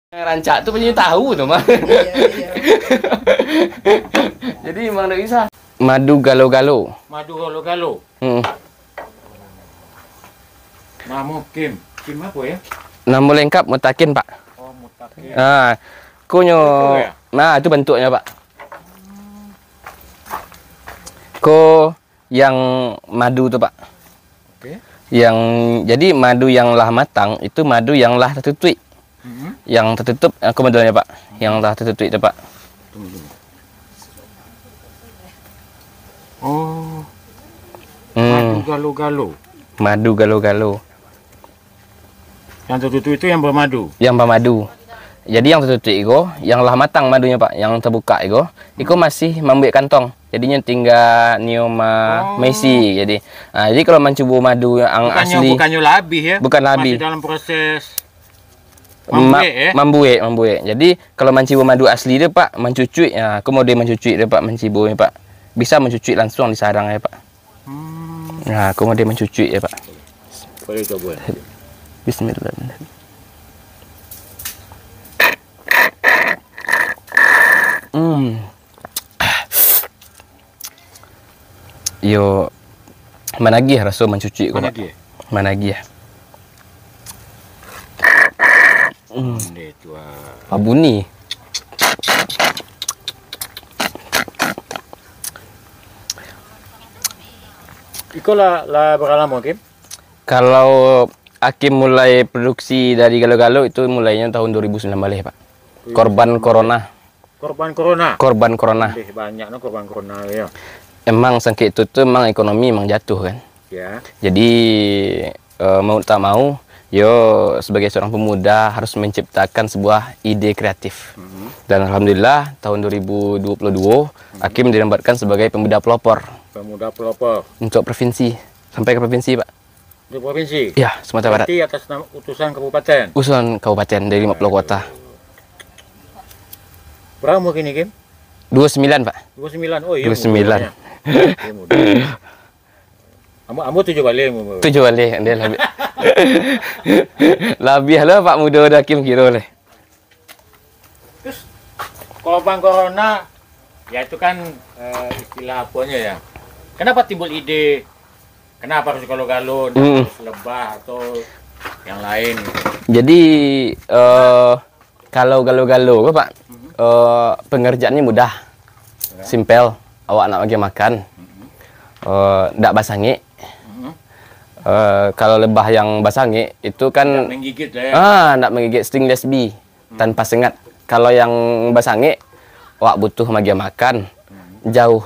Rancak tuh punya tahu tuh mah. Iya, iya. Jadi emang nggak bisa. Madu galo-galo. Madu galo-galo. Nama Kim. Kim apa ya? Nama lengkap Mutakin, Pak. Oh, Mutakin. Nah, kunyo. Itu ya? Nah, itu bentuknya, Pak. Ko yang madu tuh, Pak. Oke. Yang jadi madu yang lah matang itu madu yang lah tertutup. Yang tertutup aku modelnya, Pak. Yang lah tertutup itu, Pak. Tunggu. Oh, madu galo-galo. Madu galo-galo. Yang tertutup itu yang bermadu. Yang bermadu. Jadi yang tertutup itu, yang lah matang madunya, Pak. Yang terbuka itu masih membuat kantong. Jadinya tinggal nioma mesi. Jadi kalau mencoba madu yang asli Bukannya labih ya? Bukan labih. Masih dalam proses membuat ya? Membuat. Jadi kalau mencibu madu asli dia, Pak, mencucui. Ya, aku mau dia mencucui dia, Pak, mencibu ya, Pak. Bisa mencucui langsung di sarang ya, Pak. Nah, aku mau dia mencucui ya, Pak. Boleh coba. Bismillahirrahmanirrahim. Yo, managih rasa mencucui kok, Pak. Managih ya. Pabuni. Iko lah berapa lama, Kim? Kalau Akim mulai produksi dari galo-galo itu mulainya tahun 2019, Pak. Korban corona. Korban corona. Korban corona. Lebih banyak no korban corona ya. Emang sengkit itu tuh emang ekonomi emang jatuh kan. Ya. Jadi mau tak mau, yo sebagai seorang pemuda harus menciptakan sebuah ide kreatif. Dan alhamdulillah tahun 2022 Akim dilembatkan sebagai pemuda pelopor. Pemuda pelopor. Untuk provinsi, sampai ke provinsi, Pak. Di provinsi? Ya, Sumatera Barat. Berarti atas nama utusan kabupaten? Usulan kabupaten dari 50 kota. Berapa umur ini, Kim? 29, Pak. 29, oh iya. 29. Kamu 7 balik umur. 7 balik, dia lebih. Lebih lah Pak muda udah Kim kira oleh. Terus korban corona, ya itu kan istilah apanya ya. Kenapa timbul ide? Kenapa harus galo-galo, harus lebah atau yang lain? Jadi kalau galo-galo, Pak, pengerjaannya mudah, simpel. Awak nak bagi makan, ndak basangi. Kalau lebah yang basangi itu kan ndak menggigit ya. Ndak menggigit stainless bee tanpa sengat. Kalau yang basangi, awak butuh bagi makan,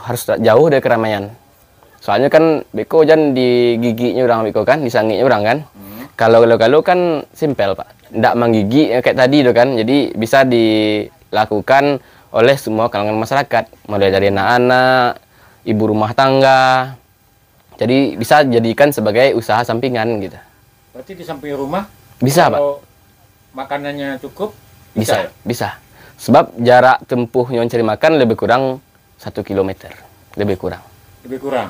harus jauh dari keramaian. Soalnya kan beko jan digiginya orang beko kan, disanginya orang kan. Kalau galo-galo kan simpel, Pak. Ndak menggigit kayak tadi itu kan. Jadi bisa dilakukan oleh semua kalangan masyarakat, mulai dari anak-anak, ibu rumah tangga. Jadi bisa jadikan sebagai usaha sampingan gitu. Berarti di samping rumah bisa, kalau Pak. Makanannya cukup Bisa, ya? bisa. Sebab jarak tempuhnya mencari makan lebih kurang 1 kilometer. Lebih kurang.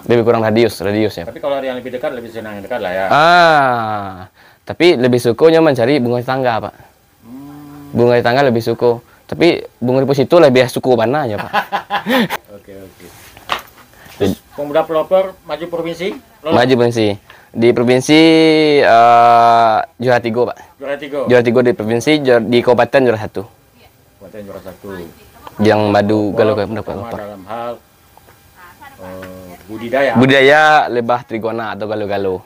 Lebih kurang radiusnya. Tapi kalau ada yang lebih dekat, lebih senang yang dekat lah ya. Tapi lebih sukanya mencari bunga tetangga, Pak. Bunga tetangga lebih suka. Tapi bunga deposito lebih suku mana aja, Pak. Oke. Terus pemuda pelopor maju provinsi? Maju provinsi. Di provinsi juara 3, Pak. Juara 3 di provinsi, di kabupaten juara 1. Kabupaten juara 1. Yang madu galo-galo pelopor. Dalam hal budidaya. Budidaya lebah trigona atau galo-galo.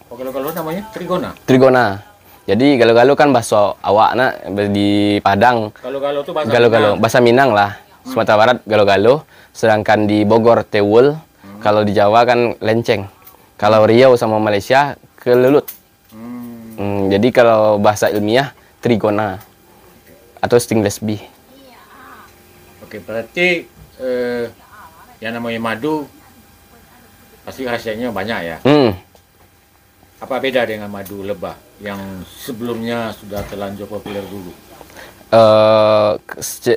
Oh, galo-galo namanya trigona? Trigona. Jadi galo-galo kan bahasa awak nak di Padang. Galo-galo itu bahasa Galo-galo, bahasa Minang lah. Sumatera Barat galo-galo, sedangkan di Bogor tewul, kalau di Jawa kan lenceng. Kalau Riau sama Malaysia kelelut. Jadi kalau bahasa ilmiah trigona atau stainless bee. Oke, berarti yang namanya madu pasti khasiatnya banyak ya. Apa beda dengan madu lebah yang sebelumnya sudah terlanjur populer dulu?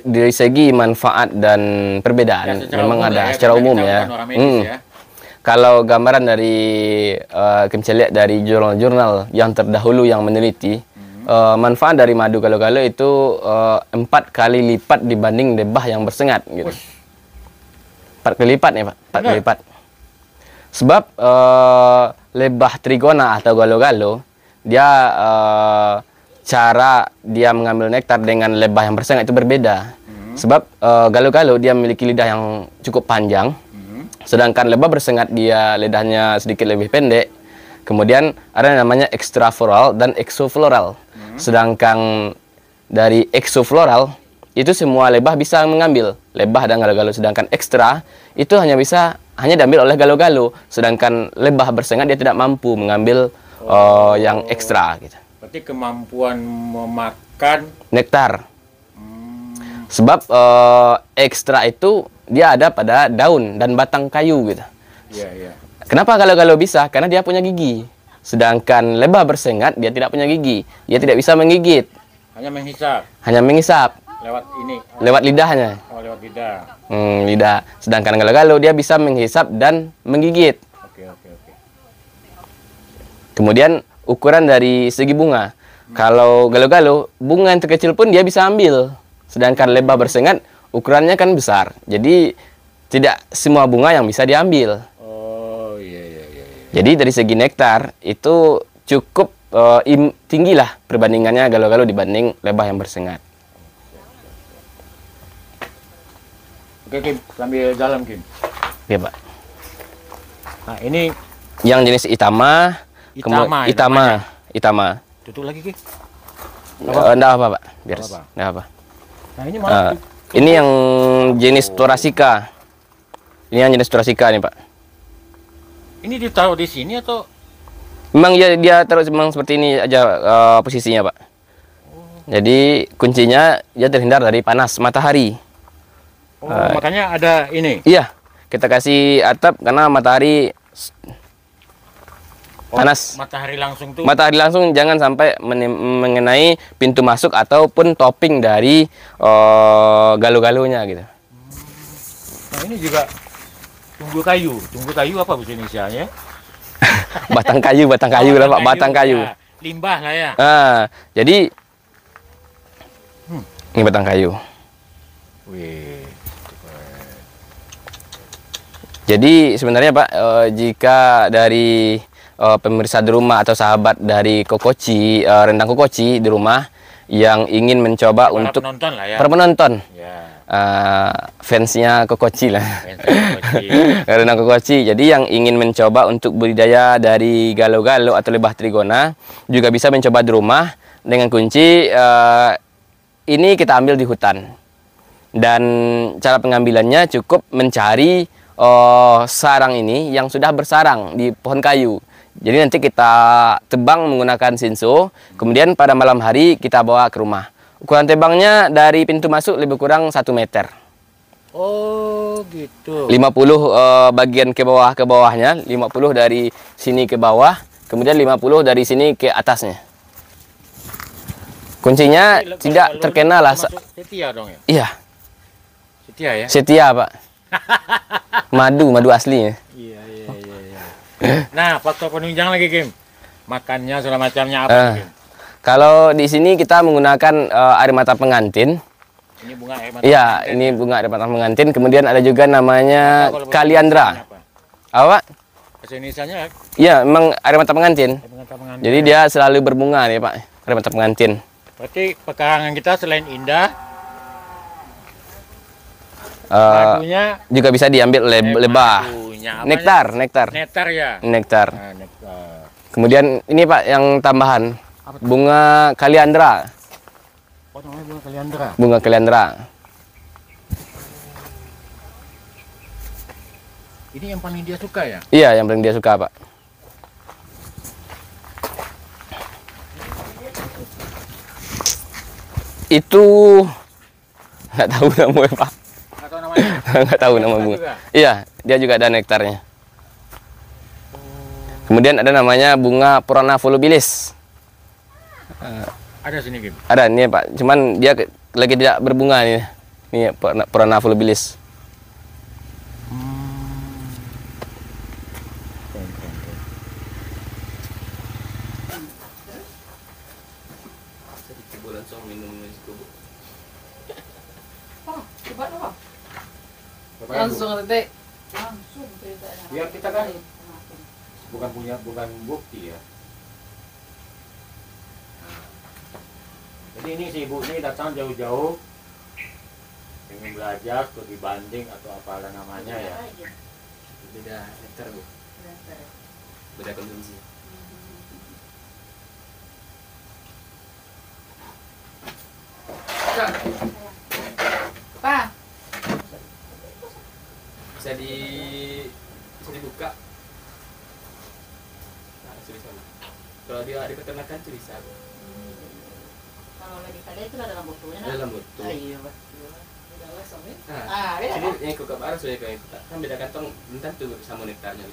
Dari segi manfaat dan perbedaan memang ada secara umum ya. Kalau gambaran dari Kim lihat dari jurnal-jurnal yang terdahulu yang meneliti, manfaat dari madu galo-galo itu 4 kali lipat dibanding lebah yang bersengat gitu. 4 kali lipat nih Pak, 4 kali lipat. Sebab lebah trigona atau galo-galo dia cara dia mengambil nektar dengan lebah yang bersengat itu berbeda. Sebab galo-galo dia memiliki lidah yang cukup panjang, sedangkan lebah bersengat dia lidahnya sedikit lebih pendek. Kemudian ada yang namanya extrafloral dan exofloral. Sedangkan dari exofloral itu semua lebah bisa mengambil, lebah dan galo-galo. Sedangkan ekstra itu hanya diambil oleh galo-galo. Sedangkan lebah bersengat dia tidak mampu mengambil yang ekstra gitu. Berarti kemampuan memakan Nektar. Sebab ekstra itu dia ada pada daun dan batang kayu gitu. Iya, iya. Kenapa galo-galo bisa? Karena dia punya gigi. Sedangkan lebah bersengat dia tidak punya gigi. Dia tidak bisa menggigit. Hanya menghisap Hanya mengisap lewat ini. lewat lidahnya. Oh, lewat lidah. Lidah. Sedangkan galo-galo dia bisa menghisap dan menggigit. Oke, oke, oke. Kemudian ukuran dari segi bunga. Kalau galo-galo, bunga yang terkecil pun dia bisa ambil. Sedangkan lebah bersengat ukurannya kan besar. Jadi tidak semua bunga yang bisa diambil. Oh, iya, iya, iya. Jadi dari segi nektar itu cukup tinggi lah perbandingannya galo-galo dibanding lebah yang bersengat. Oke, Kim, sambil jalan, Kim. Ya, Pak. Nah, ini Yang jenis Itama, Itama. tutup lagi, Kim. Enggak apa, Pak. Biar Nggak apa. enggak apa. Nah, ini malah Ini yang jenis Thoracea. Ini yang jenis Thoracea nih, Pak. ini ditaruh di sini atau Memang dia terus memang seperti ini aja posisinya, Pak. Jadi kuncinya dia terhindar dari panas matahari. makanya ada ini. Iya, kita kasih atap karena matahari panas. Matahari langsung tuh. Matahari langsung jangan sampai mengenai pintu masuk ataupun topping dari galo-galonya gitu. Nah, ini juga tunggu kayu. Tunggu kayu apa bahasa Indonesianya? Batang kayu lah, Pak, batang kayu. Ya, limbah lah ya. Nah, jadi ini batang kayu. Wih. Jadi sebenarnya Pak, jika dari pemirsa di rumah atau sahabat dari kokoci, rendang kokoci di rumah yang ingin mencoba Para untuk penonton lah ya. para penonton, Ya. fansnya kokoci lah, Kokoci. rendang kokoci. Jadi yang ingin mencoba untuk budidaya dari galo-galo atau lebah trigona juga bisa mencoba di rumah dengan kunci ini kita ambil di hutan. Dan cara pengambilannya cukup mencari sarang ini yang sudah bersarang di pohon kayu. Jadi nanti kita tebang menggunakan sinso, kemudian pada malam hari kita bawa ke rumah. Ukuran tebangnya dari pintu masuk lebih kurang 1 meter. Oh, gitu. 50 bagian ke bawahnya, 50 dari sini ke bawah, kemudian 50 dari sini ke atasnya. Kuncinya tidak terkena lah. Setia dong ya? Iya, Setia ya? setia Pak. Madu asli ya. Iya. Nah, faktor penunjang lagi, Kim. Makannya segala macamnya apa, Kim? Kalau di sini kita menggunakan air mata pengantin. Ini bunga air mata. Iya, ini bunga air mata pengantin. Kemudian ada juga namanya kaliandra. Apa? Bahasa Indonesianya Iya, memang air mata pengantin. air mata pengantin. Jadi dia selalu berbunga nih Pak, air mata pengantin. Berarti pekarangan kita selain indah, madunya Juga bisa diambil lebah. madunya apa Nektar. Nektar ya. Nektar. Nah, nektar. Kemudian ini Pak yang tambahan. Apa tuh? Bunga kaliandra. Oh, namanya bunga kaliandra. Bunga kaliandra. Ini yang paling dia suka ya? Iya, yang paling dia suka, Pak. Itu nggak tahu namanya, Pak. Atau namanya? Nggak tahu nama bunga. juga? Iya, dia juga ada nektarnya. Kemudian ada namanya bunga Purana volubilis. Ada sini, Kim. Ada nih Pak, cuman dia lagi tidak berbunga nih. Ini Purana volubilis. Langsung nanti. Biar kita kan bukan bukti ya. Jadi ini si ibu ini datang jauh-jauh ingin belajar studi banding atau apalah namanya ya. Beda liter bu, beda konsumsi. Pak. Bisa dibuka. Nah, bisa. Kalau dia ada peternakan itu bisa. Kalau lagi pada itu dalam butuhnya. Dalam butuh. Iya, betul. Nah, beda jadi yang ikut kabar sudah kayak ikut kan beda kantong bentar tuh bisa monetarnya.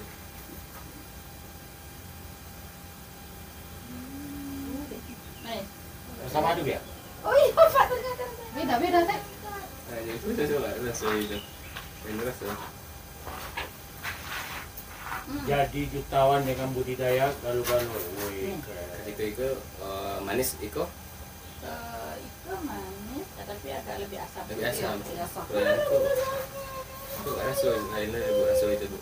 Sama aduh ya. Oh iya, Pak, ternyata. Beda teh. Nah, jadi itu coba rasa itu. Ini rasa. Jadi jutawan dengan budidaya galuh-galuh. Wih, keren. Itu manis iko. Itu manis, tapi agak lebih asam. Lebih asam. Lebih asam. Itu rasa lainnya bu rasa itu bu.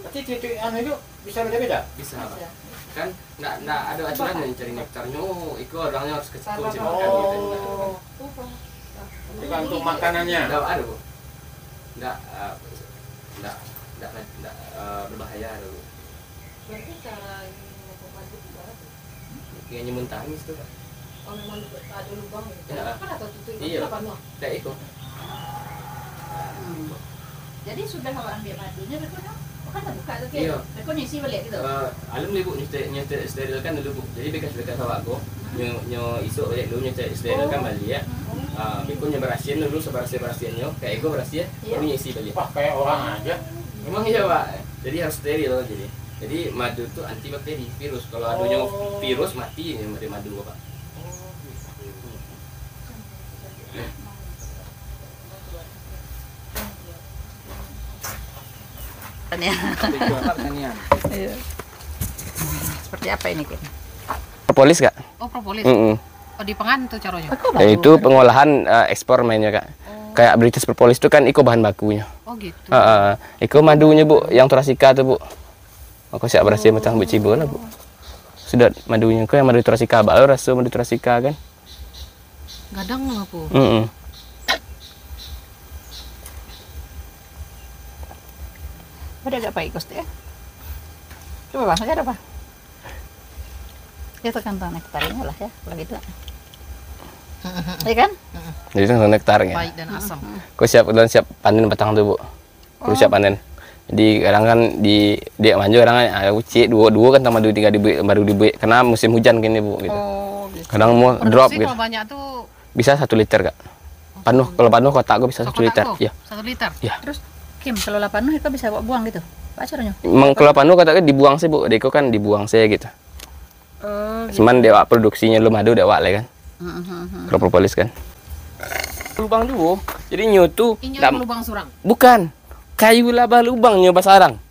Berarti titik anu itu bisa beda-beda? Bisa Pak. Kan nggak ada aturan yang cari nektarnya. Oh, itu orangnya harus kecil makan gitu. Oh. Tergantung makanannya. Nggak ada bu. Nggak berbahaya ada bu. Berarti cara madu itu berapa? Yang nyemun tangis tuh Pak. Oh, memang ada lubang gitu. Iya. Kan atau tutup itu Iya. apa no? Kayak itu. Jadi sudah awak ambil madunya, Beko no? Oh, kan terbuka tuh Iya. Beko ngisi balik gitu. Alam nih bu nyete sterilkan dulu bu. Jadi bekas dekat awak go. Nyo isuk balik dulu nyete sterilkan balik ya. Beko nyo berasihin dulu seberasihannya. Kayak ego berasih ya. Baru nyisi balik. Wah, kayak orang aja. Memang iya Pak. Jadi harus steril jadi. Jadi madu itu antibakteri virus. Kalau adunya virus mati ini dari madu Pak. Pertanian. Iya. Seperti apa ini, Kin? Propolis Kak. Oh, propolis. Mm-mm. Oh, di pengan tuh caranya. Ya, itu pengolahan ekspor mainnya Kak. Kayak British Propolis itu kan iko bahan bakunya. Oh, gitu. Iko madunya Bu, yang Torasika tuh Bu. Aku siap berhasil macam Bu Cibo lah Bu. Sudah madunya kok yang madu Torasika baru rasa madu Torasika kan. Gadang aku. Mm-mm. Ada agak baik kos ya. Coba Bang, ada apa? Ya tergantung nektarnya lah ya, kalau gitu. Iya kan? Jadi itu nektarnya. Baik dan asam. Kau siap panen batang tuh Bu. Kau siap panen. Jadi kadang kan di dia manja kadang kan ada uci dua kan sama tiga baru dibeli karena musim hujan gini Bu gitu. Oh, gitu. Kadang mau drop Produksi gitu. kalau banyak tuh Bisa 1 liter Kak. Penuh kalau penuh kotak gue bisa 1 liter. kotak Iya. 1 liter. Iya. Terus Kim, kalau lapan itu bisa bawa buang gitu? Pak caranya? Emang kalau penuh kotaknya dibuang sih Bu. Deko kan dibuang saya gitu. Oh, Cuman dewa produksinya lu madu dewa lah kan. Kalau propolis kan. Lubang dulu. Jadi nyotu Ini lubang surang. bukan kayu laba lubang nyoba sarang.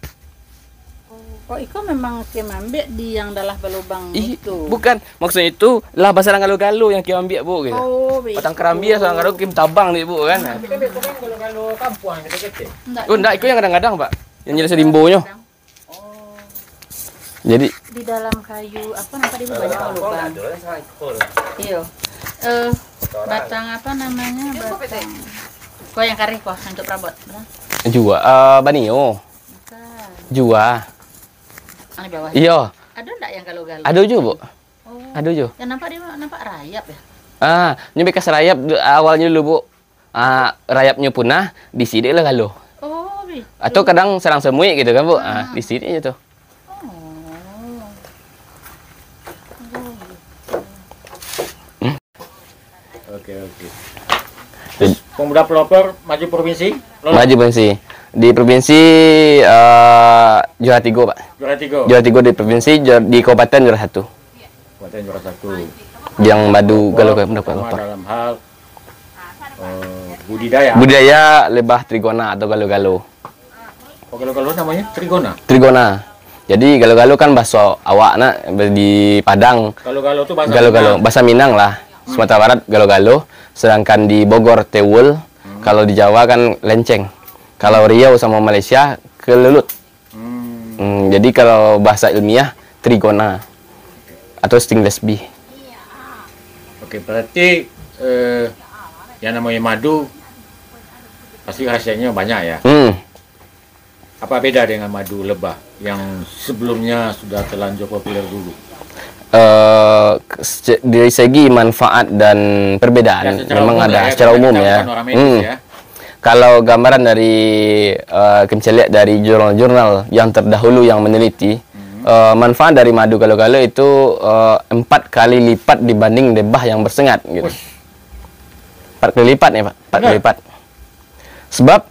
Oh, itu memang Kim ambil di yang dalam belubang itu. Bukan, maksudnya itu laba sarang galuh-galuh yang kita ambil Bu gitu. Oh, begitu. Patang kerambi sarang galuh kim tabang nih Bu kan. Tapi kan itu kan kalau kampung yang kecil-kecil. Oh enggak, itu yang kadang-kadang Pak. Yang jelas rimbonya. Oh, Jadi di dalam kayu apa namanya di banyak lubang. Iya. Batang apa namanya? Batang. Kok yang kari kok untuk perabot, benar? jua banio. Bukan. Jua. Yang di bawah. Iya, Ada enggak yang galau-galau? ada juga Bu. Oh. Ada juga. Yang nampak dia nampak rayap ya? Nyoba bekas rayap awalnya dulu Bu. Rayapnya punah di sini lah galuh. Oh, gitu. Atau kadang serang semui gitu kan Bu. Di sini aja tuh. Oh. Oke. Terus pemuda pelopor maju provinsi? Lolos? Maju provinsi. Di provinsi juara 3 Pak. Juara 3. Juara 3 di provinsi, di kabupaten juara 1. Kabupaten juara 1. Yang madu galuh mendapat Pertama pelopor. dalam hal budidaya. Budidaya lebah trigona atau galuh-galuh. Oh, kalau namanya trigona. Trigona. Jadi galuh-galuh kan bahasa awak nak di Padang. Galuh-galuh itu bahasa Galuh-galuh Minang. bahasa Minang lah. Sumatera Barat galuh-galuh, sedangkan di Bogor tewul, kalau di Jawa kan lenceng. Kalau Riau sama Malaysia kelelut. Jadi kalau bahasa ilmiah trigona atau stingless bee. Oke, berarti yang namanya madu pasti khasiatnya banyak ya. Apa beda dengan madu lebah yang sebelumnya sudah terlanjur populer dulu? Dari segi manfaat dan perbedaan memang ada secara umum ya. Kalau gambaran dari saya lihat dari jurnal-jurnal yang terdahulu yang meneliti, manfaat dari madu galo-galo itu 4 kali lipat dibanding lebah yang bersengat gitu. 4 kali lipat ya Pak, 4 kali lipat. Sebab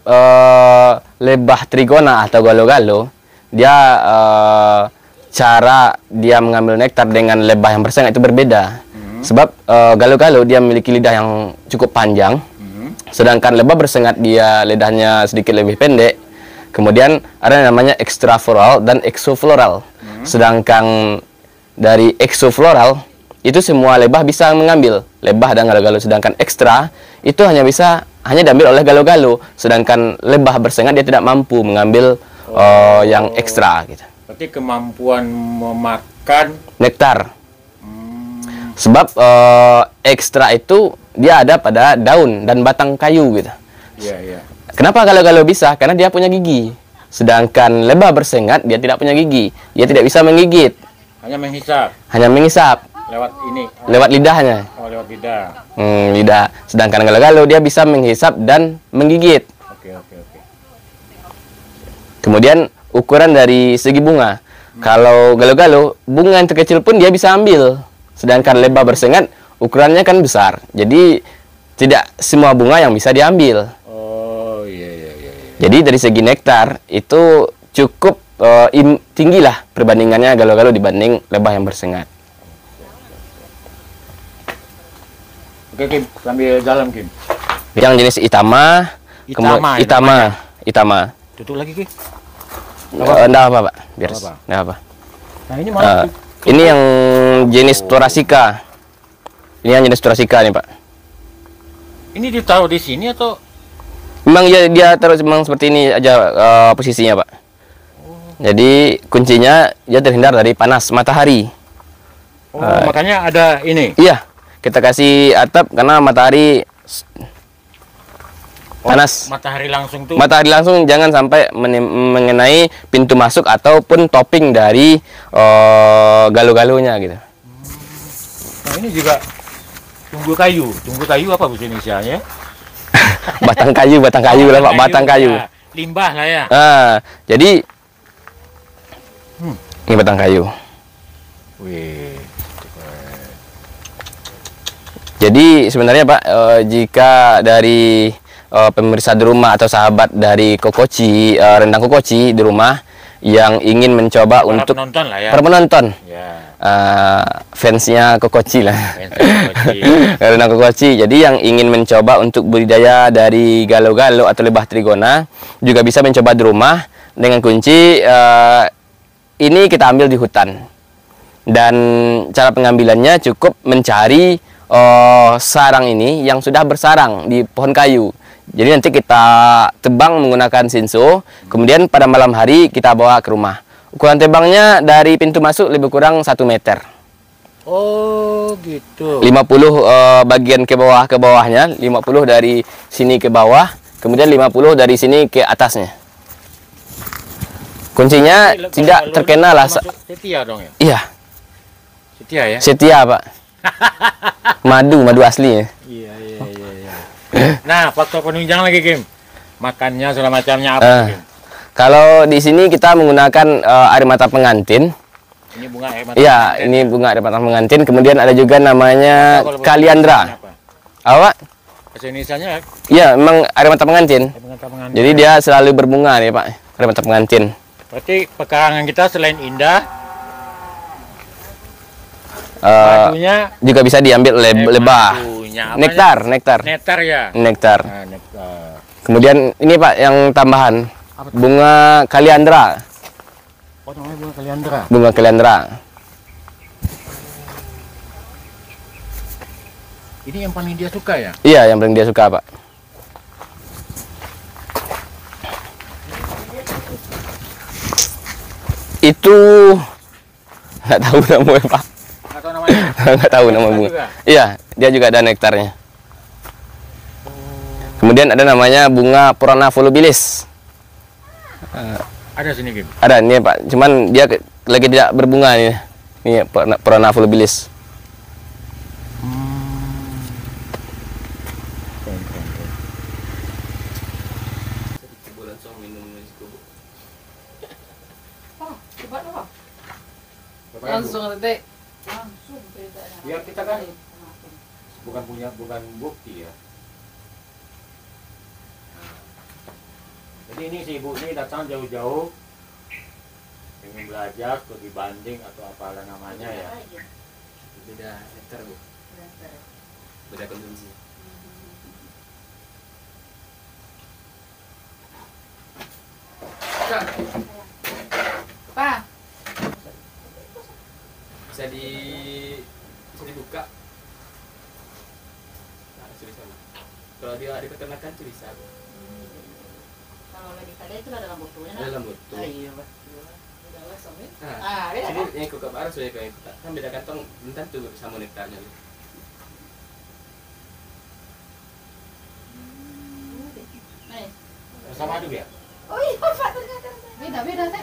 lebah trigona atau galo-galo dia cara dia mengambil nektar dengan lebah yang bersengat itu berbeda. Sebab galo-galo dia memiliki lidah yang cukup panjang. Sedangkan lebah bersengat dia lidahnya sedikit lebih pendek. Kemudian ada yang namanya extrafloral dan exofloral. Sedangkan dari exofloral itu semua lebah bisa mengambil, lebah dan galo-galo. Sedangkan ekstra itu hanya diambil oleh galo-galo. Sedangkan lebah bersengat dia tidak mampu mengambil yang ekstra gitu. Berarti kemampuan memakan nektar. Sebab ekstra itu dia ada pada daun dan batang kayu gitu. Iya. Kenapa galo-galo bisa? Karena dia punya gigi. Sedangkan lebah bersengat dia tidak punya gigi. Dia tidak bisa menggigit. Hanya menghisap. Hanya mengisap. Lewat ini. Lewat lidahnya. Oh, lewat lidah. Lidah. Sedangkan galo-galo dia bisa menghisap dan menggigit. Oke. Kemudian ukuran dari segi bunga. Kalau galo-galo, bunga yang terkecil pun dia bisa ambil. Sedangkan lebah bersengat ukurannya kan besar. Jadi tidak semua bunga yang bisa diambil. Oh, iya. Jadi dari segi nektar itu cukup tinggi lah perbandingannya galo-galo dibanding lebah yang bersengat. Oke, Kim, sambil jalan, Kim. Yang jenis Itama. Tutup lagi, Kim. Enggak apa, Pak. Biar enggak apa. Nah, ini mana? Ini yang jenis Thoracea. Ini yang jenis Thoracea nih, Pak. Ini ditaruh di sini atau? Memang dia taruh memang seperti ini aja posisinya, Pak. Jadi kuncinya dia terhindar dari panas matahari. Makanya ada ini. Iya, kita kasih atap karena matahari panas. Matahari langsung tuh. Matahari langsung jangan sampai mengenai pintu masuk ataupun topping dari galo-galonya gitu. Nah, ini juga tunggu kayu. Tunggu kayu apa bahasa Indonesianya? batang kayu lah Pak, batang kayu. Ya, limbah lah ya. Jadi ini batang kayu. Wih. Jadi sebenarnya Pak, jika dari pemirsa di rumah atau sahabat dari kokoci, rendang kokoci di rumah yang ingin mencoba para untuk penonton lah ya. Para penonton. Ya. Fansnya kokoci lah. Rendang kokoci. Jadi yang ingin mencoba untuk budidaya dari galo-galo atau lebah trigona juga bisa mencoba di rumah dengan kunci ini kita ambil di hutan. Dan cara pengambilannya cukup mencari sarang ini yang sudah bersarang di pohon kayu. Jadi nanti kita tebang menggunakan sinso, kemudian pada malam hari kita bawa ke rumah. Ukuran tebangnya dari pintu masuk lebih kurang 1 meter. Oh, gitu. 50 bagian ke bawahnya, 50 dari sini ke bawah, kemudian 50 dari sini ke atasnya. Kuncinya tidak terkena lah. Setia dong ya? Iya. Setia ya? Setia, Pak. Madu asli ya. Iya. Nah, faktor penunjang lagi, Kim. Makannya segala macamnya apa, Kim? Kalau di sini kita menggunakan air mata pengantin. Ini bunga air mata. Iya, ini bunga air mata pengantin. Kemudian ada juga namanya kaliandra. Apa? Bahasa Indonesianya? Iya, memang air mata pengantin. Pengantin. Jadi dia selalu berbunga nih, Pak. Air mata pengantin. Berarti pekarangan kita selain indah, madunya juga bisa diambil lebah. Nektar. Nektar ya. Nektar. Nah, nektar. Kemudian ini Pak yang tambahan bunga kaliandra. Oh, namanya bunga kaliandra. Bunga kaliandra. Ini yang paling dia suka ya? Iya, yang paling dia suka Pak. Itu nggak tahu namanya Pak. Atau namanya? Nggak tahu nama Nektar bunga. juga? Iya, dia juga ada nektarnya. Kemudian ada namanya bunga Purana volubilis. Ada sini gitu. Ada nih Pak, cuman dia lagi tidak berbunga nih. Ini Purana volubilis. Langsung Tete. Ya kita kan bukan bukti ya. Jadi ini si ibu ini datang jauh-jauh ingin belajar studi banding atau apalah namanya ya. Beda nektar Bu. Beda konsumsi. Pak, Bisa dibuka. Nah, bisa. Kalau dia ada peternakan itu bisa. kalau lagi kada itu ada dalam botolnya. Dalam botol. Iya, Pak. Nah, Beda ini kan? yang ikut kabar sudah kayak kita kan beda kantong belum tentu sama nektarnya. Nih. Sama aduk ya? Oh iya, Pak, ternyata. Beda Tete.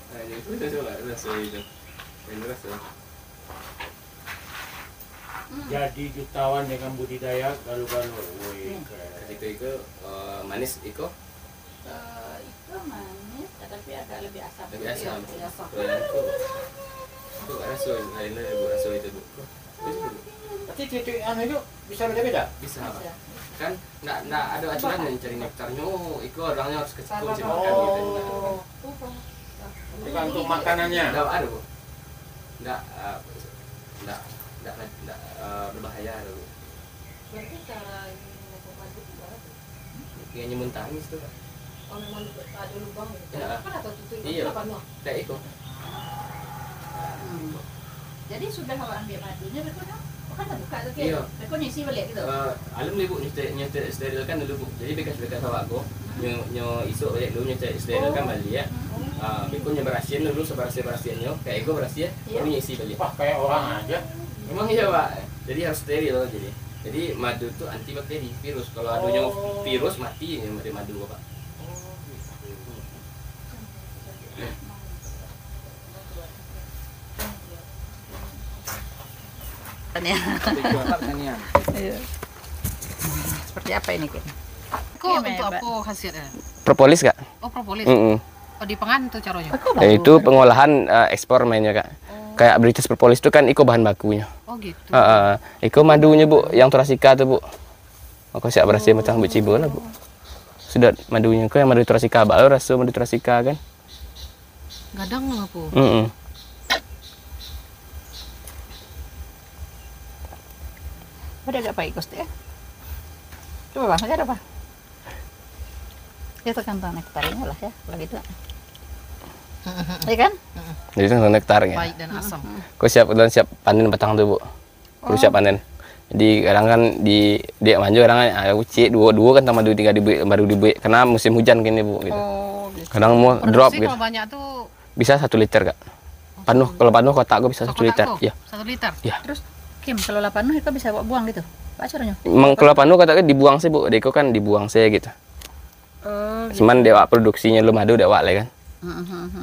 Nah, ini itu coba rasa itu. Ini rasa. Jadi jutawan dengan budidaya galuh-galuh. Wih, keren. Itu manis iko Itu manis, tapi agak lebih asam. lebih asam. Lebih asam. Kalau yang itu rasa lain Bu rasa itu Bu. Itu Bu. Tapi titik anu itu bisa beda-beda? Bisa. Bisa. Kan nggak ada aturan yang cari nektarnya. Oh, itu orangnya harus kecil Salah, sih Pak. makan gitu. Tergantung makanannya. Nggak ada Bu. Nggak berbahaya ada Bu. Berarti cara ini madu itu apa? Yang nyemun tangis tuh Pak. Oh memang ada lubang gitu. Ya. Kan atau tutup Iya. apa no? Kayak itu. Jadi sudah awak ambil madunya, Beko dah. Kan dah buka tu Iya. Beko nyisi balik gitu. Alum ni Bu nyete sterilkan dulu Bu. Jadi bekas awak go. Nyo isuk balik dulu nyete sterilkan balik ya. Beko nya berasian dulu sebarasiannya. Kayak ego berasian, Iya. baru isi balik. Wah, kayak orang aja. Memang iya Pak. Jadi harus steril jadi. Jadi madu itu antibakteri virus. Kalau adunya virus mati ya dari madu Pak. Pertanian. Iya. Seperti apa ini Kit? Kok Iya, untuk Mbak. apa khasiatnya? Propolis Kak. Oh propolis. Mm-mm. Oh dipengan tuh caranya. Itu pengolahan ekspor mainnya Kak. Kayak British Propolis itu kan iko bahan bakunya. Oh gitu. Iko madunya Bu, yang Torasika tuh Bu. Aku siap berhasil macam Bu Cibo lah Bu. Sudah madunya kok yang madu Torasika baru rasa madu Torasika kan. Gadang apa? Mm-mm. Ada agak baik Gusti ya. Coba Bang, ada apa? Ya tergantung nektarnya lah ya, kalau gitu. Iya kan? Jadi itu nektarnya. Baik dan asam. Kau siap panen batang tuh Bu. Kau siap panen. Jadi kadang kan di dia maju kadang kan uci dua kan tambah 2-3 ribu baru dibuat karena musim hujan gini Bu gitu. Oh, gitu. Kadang mau drop Produksi gitu. kalau banyak tuh Bisa 1 liter Kak. Penuh kalau penuh kotak gue bisa 1 liter. Ya. 1 liter. Terus Kim, kalau lapan itu bisa bawa buang gitu. Pak caranya? Emang kalau penuh kotaknya dibuang sih Bu. Deko kan dibuang saya gitu. Oh, Cuman dewa produksinya lu madu dewa lah kan.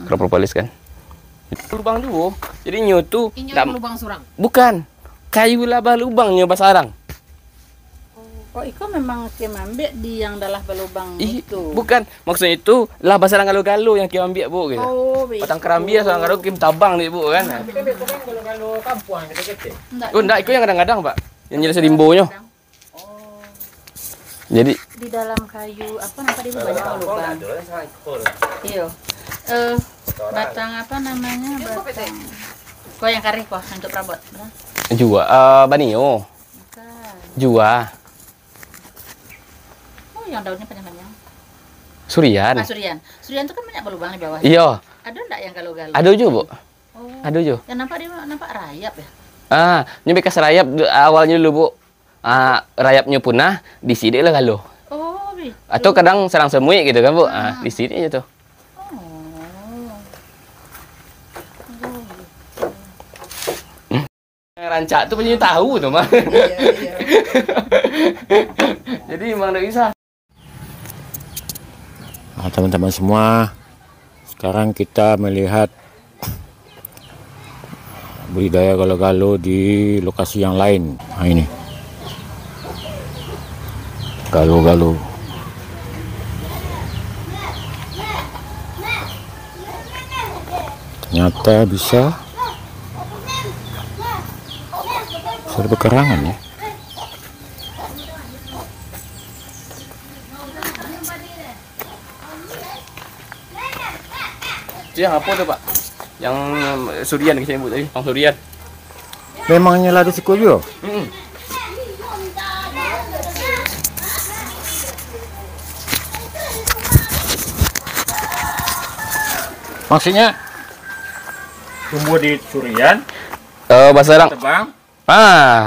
Kalau propolis kan. Lubang dulu. Jadi nyotu Inyo lubang surang. bukan kayu labah lubang nyoba sarang. Oh, itu memang Kim ambil di yang dalam belubang itu. Bukan, maksudnya itu labah sarang galu-galu yang kita ambil Bu gitu. Oh, begitu. Patang kerambia sarang galu kim tabang nih Bu kan. Tapi kan biasa kan kalau kampung yang kecil-kecil. Oh enggak, itu yang kadang-kadang Pak. Yang jelas rimbonya. Oh, Jadi di dalam kayu apa namanya dia banyak lubang. Iya. Batang apa namanya? Batang. Kau yang kari kok untuk perabot. Benar? jua banio, Bukan. jua, Oh, yang daunnya panjang-panjang. surian. Surian. Surian itu kan banyak berlubang di bawah. Iya, Ada enggak yang galau-galau? ada juga Bu. Oh. Ada juga. Yang nampak dia nampak rayap ya. Nyoba kas rayap awalnya dulu Bu. Rayapnya punah di sini lah galuh. Oh, begitu. Atau kadang serang semui gitu kan Bu. Di sini aja tuh. Oh. rancak tuh punya tahu tuh mah. Iya. Jadi emang nggak bisa. Nah, teman-teman semua, sekarang kita melihat budidaya galo-galo di lokasi yang lain. Nah, ini galo-galo. Ternyata bisa ada berkerangan ya. Itu yang apa tuh Pak? Yang surian kita sebut tadi, Bang Surian. Memangnya lada siku juga? Maksudnya tumbuh di surian, Bahasa orang. tebang.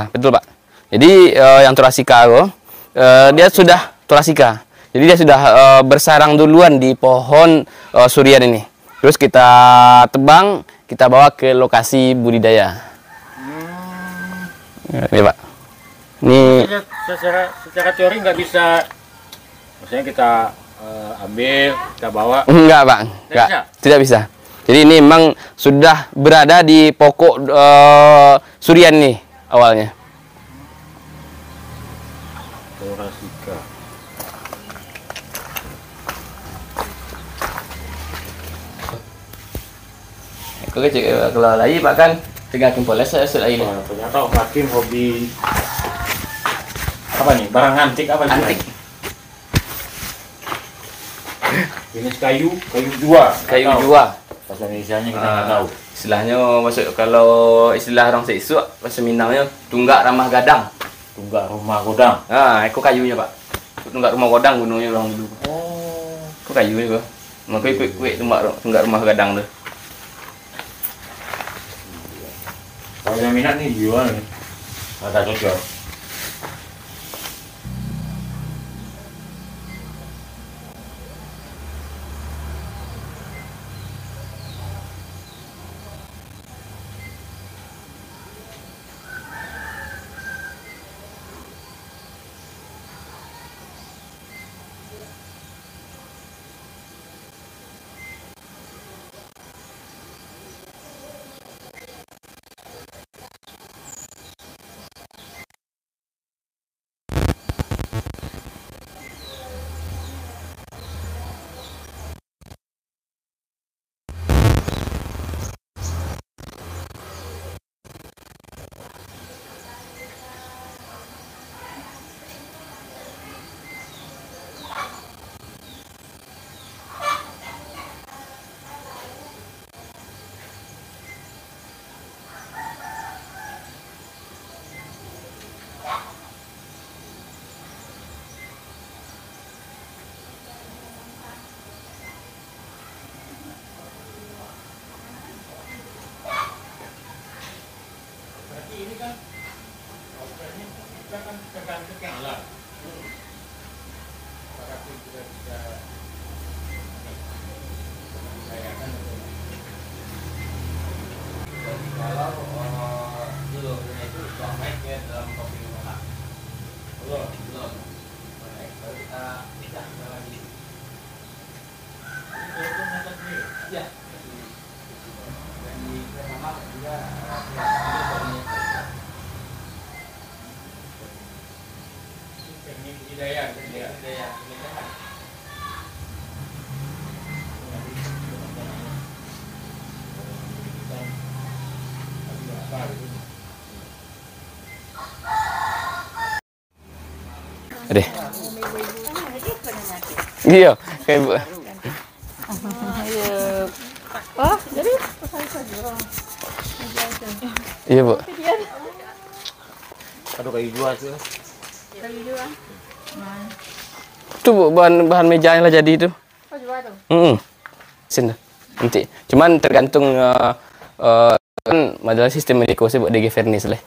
Betul Pak. Jadi yang Thoracea itu, dia sudah Thoracea. Jadi dia sudah bersarang duluan di pohon surian ini. Terus kita tebang, kita bawa ke lokasi budidaya. Ini Pak. Ini Secara teori nggak bisa, maksudnya kita ambil, kita bawa. enggak Pak, enggak, bisa? tidak bisa. Jadi ini memang sudah berada di pokok surian nih awalnya. Thoracea. Kalau lagi Pak kan pegang kimpoles saya sudah ini. Wah, ternyata Om Hakim hobi apa nih? Barang antik apa nih? Antik. Jenis kayu jua. Kayu Nggak tahu. jua. Bahasa Indonesianya kita nggak tahu. Istilahnya masuk kalau istilah orang Seisu bahasa Minangnya tunggak ramah gadang. Tunggak rumah godang. Itu kayunya Pak. Tunggak rumah gadang gunungnya orang dulu. Oh. Itu kayunya Pak. Makanya kue tunggak rumah gadang tuh. Kalau yang minat nih jual nih. Ada cocok. Deh. Iya, kayak Bu. Oh, jadi Iya, Bu. Aduh kayu jua tuh. Itu Bu, bahan mejanya lah jadi itu. oh jual tuh. Sini. Nanti. Cuman tergantung kan adalah sistem mediko sih buat DG Vernis lah.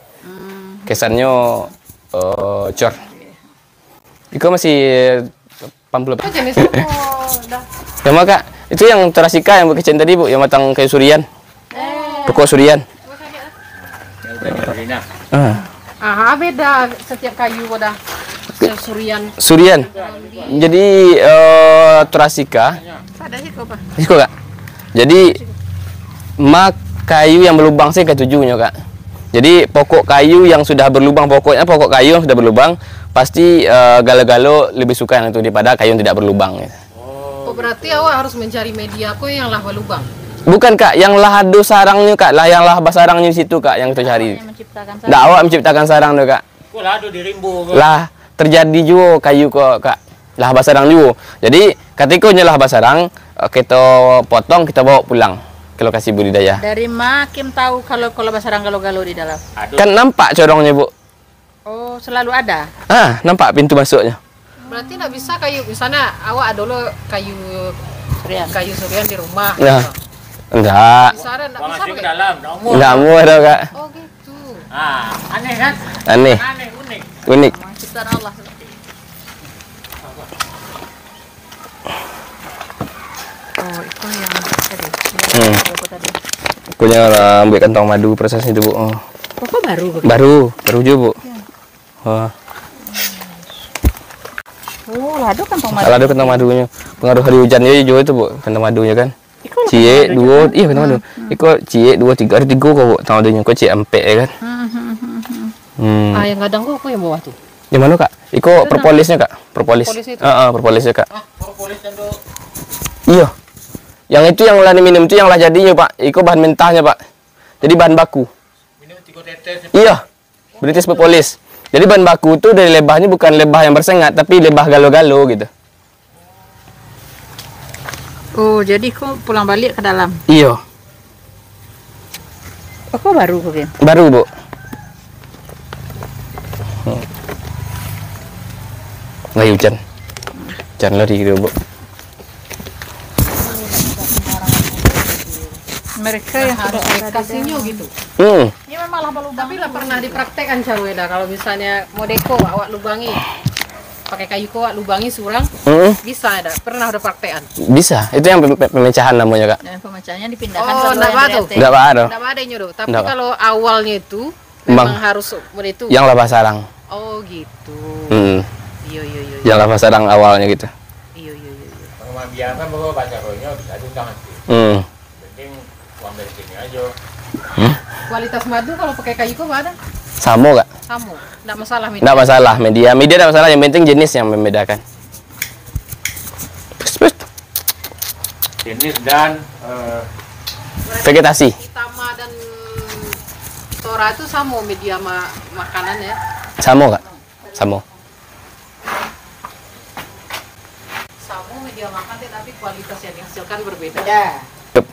Kesannya cor. Iko masih 80. Itu jenis apa? Dah. Ya maka itu yang Thoracea yang Bu kecen tadi Bu, yang matang kayu surian. Pokok surian. Rina. Ah, beda setiap kayu pada surian. Surian. Jadi Torasika. Ada sih kok, Pak. Iko kak. Jadi mak kayu yang berlubang sih ketujuhnya kak. Jadi pokok kayu yang sudah berlubang, pokoknya pokok kayu yang sudah berlubang pasti galo-galo lebih suka yang itu daripada kayu yang tidak berlubang. Oh, berarti awak harus mencari media kok yang lah berlubang. Bukan kak, yang lah ada sarangnya kak, lah yang lah sarangnya di situ kak yang kita cari. Yang menciptakan Nggak awak menciptakan sarang tuh kak. Kok lah ada di rimbo. Lah terjadi juga kayu kok kak. Lah basarang juga. Jadi ketika nyelah basarang kita potong kita bawa pulang ke lokasi budidaya. Dari makin tahu kalau basarang galo-galo di dalam. Aduh. Kan nampak corongnya bu. Oh, selalu ada. Nampak pintu masuknya. Berarti nggak bisa kayu, misalnya awak ada dulu kayu surian di rumah. Nah, enggak. Misalnya nggak bisa Masuk ke pakai. dalam, nomor. Enggak mau ada kak. Oh gitu. Aneh kan? Aneh, Aneh, unik. unik. Ciptaan Allah. Oh, itu yang tadi. Yang tadi. Punya ambil kantong madu prosesnya itu bu. Oh. Kok baru? Baru juga bu. Oh. Oh, lado kantong madu. Kalau ada kantong madunya, pengaruh hari hujan ya juga itu bu, kantong madunya kan. Cie dua, iya kantong madu. Iko cie dua tiga, ada tiga kok bu, kantong madunya kok cie empek ya kan. Ah, yang kadang kok yang bawah tuh. Di mana kak? Iko propolisnya kak, propolis. Propolis itu? Propolisnya kak. Propolis dan do. Iya. Yang itu yang lah minum itu yang lah jadinya pak. Iko bahan mentahnya pak. Jadi bahan baku. Minum 3 tetes. Iya. British propolis. Jadi bahan baku itu dari lebahnya bukan lebah yang bersengat tapi lebah galo-galo gitu. Oh, jadi kok pulang balik ke dalam. Iya. Oh, kok baru kok, Gen? Baru bu. Lagi hujan. Hujan lari gitu bu. Mereka yang Harus dikasihnya gitu. ini memang lah lubang. Tapi lah pernah dipraktekkan Carweda kalau misalnya mau deko awak lubangi pakai kayu kok awak lubangi surang bisa ada pernah ada praktekan. Bisa. Itu yang pemecahan namanya kak. Dan pemecahannya dipindahkan Oh, ke enggak ruang batu. DRT. Enggak apa ada. Enggak ada nyuruh. Tapi Nggak. kalau awalnya itu Bang. memang harus itu. Yang lava sarang. Oh gitu. Iya. Yang lava sarang awalnya gitu. Iya. Pengembang biasa bawa baca rohnya bisa diundang nanti. Penting uang dari sini aja. Kualitas madu kalau pakai kayu kok ada? Sama kak. Sama. Enggak masalah media. Enggak masalah media enggak masalah, yang penting jenis yang membedakan. Jenis dan Vegetasi. Itama dan Tora itu sama media makanan ya. Sama kak. Sama. Sama media makan tapi kualitas yang dihasilkan berbeda. Ya. Yup.